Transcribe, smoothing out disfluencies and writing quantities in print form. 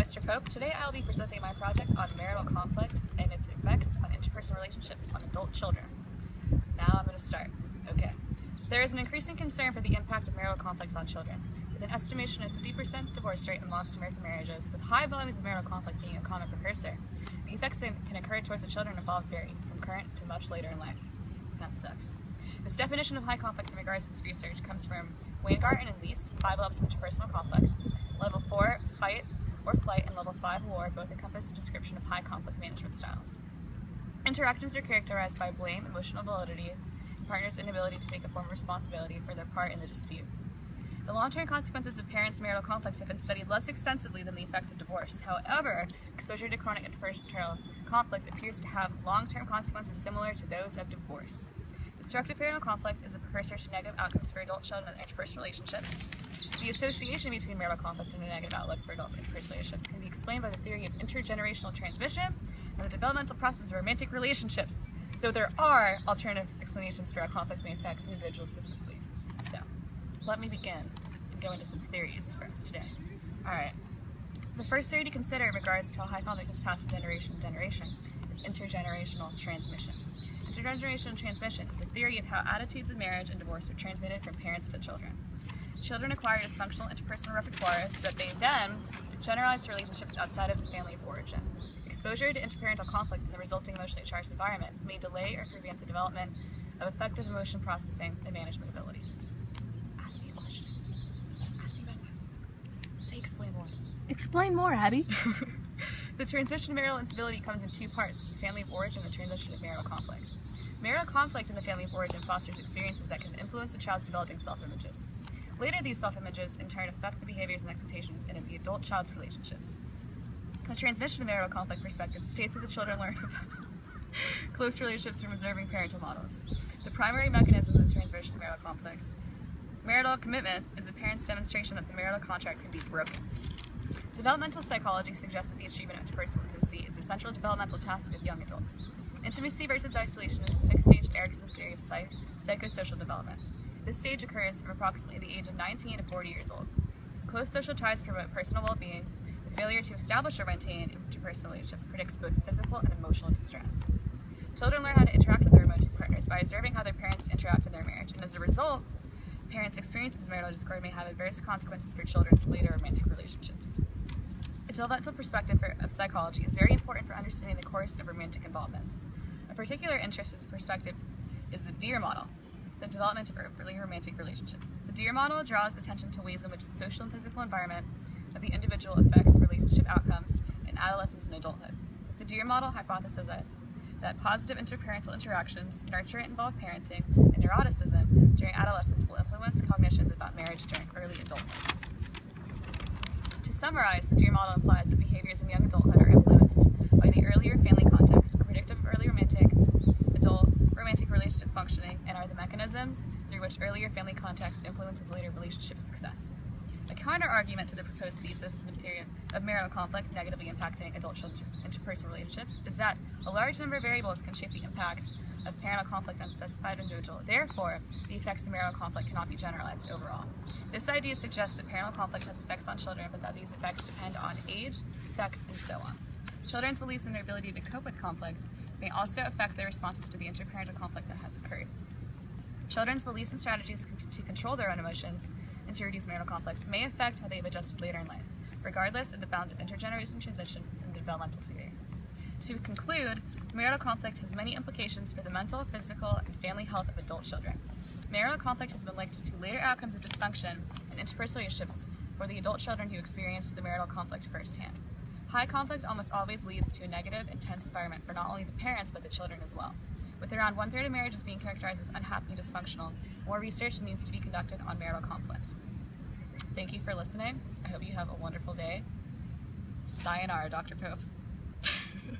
Mr. Pope. Today I'll be presenting my project on marital conflict and its effects on interpersonal relationships on adult children. Now I'm going to start. Okay. There is an increasing concern for the impact of marital conflict on children, with an estimation of 50% divorce rate amongst American marriages, with high volumes of marital conflict being a common precursor. The effects that can occur towards the children involved vary, from current to much later in life. That sucks. This definition of high conflict in regards to this research comes from Weingarten and Lease, 5 levels of interpersonal conflict. Level 4, fight or flight, and level 5, war, both encompass a description of high conflict management styles. Interactions are characterized by blame, emotional validity, and partners' inability to take a form of responsibility for their part in the dispute. The long-term consequences of parents' marital conflict have been studied less extensively than the effects of divorce. However, exposure to chronic interpersonal conflict appears to have long-term consequences similar to those of divorce. Destructive marital conflict is a precursor to negative outcomes for adult children and interpersonal relationships. The association between marital conflict and a negative outlook for adult interpersonal relationships can be explained by the theory of intergenerational transmission and the developmental process of romantic relationships, though there are alternative explanations for how conflict may affect individuals specifically. So, let me begin and go into some theories for us today. Alright, the first theory to consider in regards to how high conflict is passed from generation to generation is intergenerational transmission. Intergenerational transmission is a theory of how attitudes in marriage and divorce are transmitted from parents to children. Children acquire dysfunctional interpersonal repertoires that they then generalize to relationships outside of the family of origin. Exposure to interparental conflict in the resulting emotionally charged environment may delay or prevent the development of effective emotion processing and management abilities. Ask me a question. Ask me about that. Say explain more. Explain more, Abby. The transmission of marital instability comes in 2 parts, the family of origin and the transition of marital conflict. Marital conflict in the family of origin fosters experiences that can influence the child's developing self-images. Later, these self-images in turn affect the behaviors and expectations in the adult child's relationships. The transmission of marital conflict perspective states that the children learn about close relationships from observing parental models. The primary mechanism of the transmission of marital conflict, marital commitment, is the parent's demonstration that the marital contract can be broken. Developmental psychology suggests that the achievement of interpersonal intimacy is a central developmental task of young adults. Intimacy versus isolation is a 6-stage Erickson's theory of psychosocial development. This stage occurs from approximately the age of 19 to 40 years old. Close social ties promote personal well-being. The failure to establish or maintain interpersonal relationships predicts both physical and emotional distress. Children learn how to interact with their romantic partners by observing how their parents interact in their marriage, and as a result, parents' experiences of marital discord may have adverse consequences for children's later romantic relationships. A developmental perspective of psychology is very important for understanding the course of romantic involvements. A particular interest in this perspective is the Deer model, the development of early romantic relationships. The Deer model draws attention to ways in which the social and physical environment of the individual affects relationship outcomes in adolescence and adulthood. The Deer model hypothesizes that positive interparental interactions, nurture involved parenting, and neuroticism during adolescence will influence cognitions about marriage during early adulthood. To summarize, the Deer model implies that behaviors in young adulthood are influenced by the earlier family context, are predictive of early romantic relationship functioning, and are the mechanisms through which earlier family context influences later relationship success. A counter-argument to the proposed thesis of marital conflict negatively impacting adult children's interpersonal relationships is that a large number of variables can shape the impact of parental conflict on a specified individual. Therefore, the effects of marital conflict cannot be generalized overall. This idea suggests that parental conflict has effects on children, but that these effects depend on age, sex, and so on. Children's beliefs and their ability to cope with conflict may also affect their responses to the interparental conflict that has occurred. Children's beliefs and strategies to control their own emotions and to reduce marital conflict may affect how they have adjusted later in life, regardless of the bounds of intergenerational transition and the developmental theory. To conclude, marital conflict has many implications for the mental, physical, and family health of adult children. Marital conflict has been linked to later outcomes of dysfunction in interpersonal relationships for the adult children who experience the marital conflict firsthand. High conflict almost always leads to a negative, intense environment for not only the parents but the children as well. With around 1/3 of marriages being characterized as unhappy and dysfunctional, more research needs to be conducted on marital conflict. Thank you for listening. I hope you have a wonderful day. Sayonara, Dr. Pope.